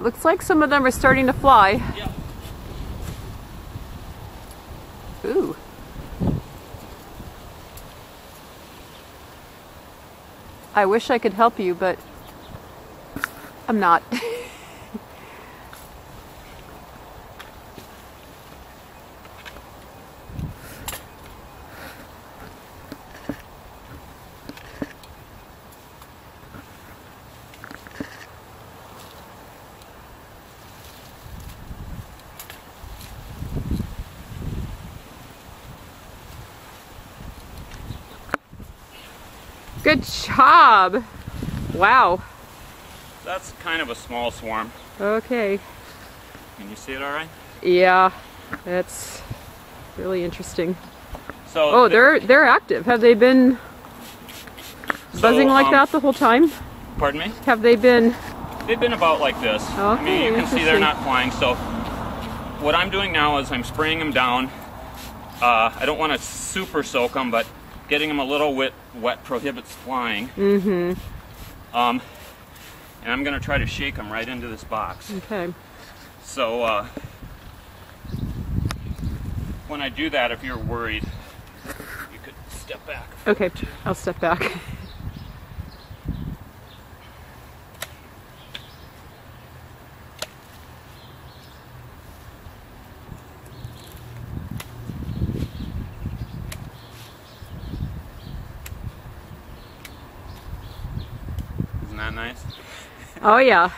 looks like some of them are starting to fly. Yep. Ooh. I wish I could help you, but I'm not. Good job. Wow. That's kind of a small swarm. Okay. Can you see it all right? Yeah, that's really interesting. So Oh, they're active. Have they been buzzing like that the whole time? Pardon me? Have they been? They've been about like this. Okay, I mean, you can see they're interesting. not flying. So what I'm doing now is I'm spraying them down. I don't want to super soak them, but getting them a little wet prohibits flying. Mm-hmm. And I'm going to try to shake them right into this box. Okay. So when I do that, if you're worried, you could step back. Okay, I'll step back. Isn't that nice? Oh yeah.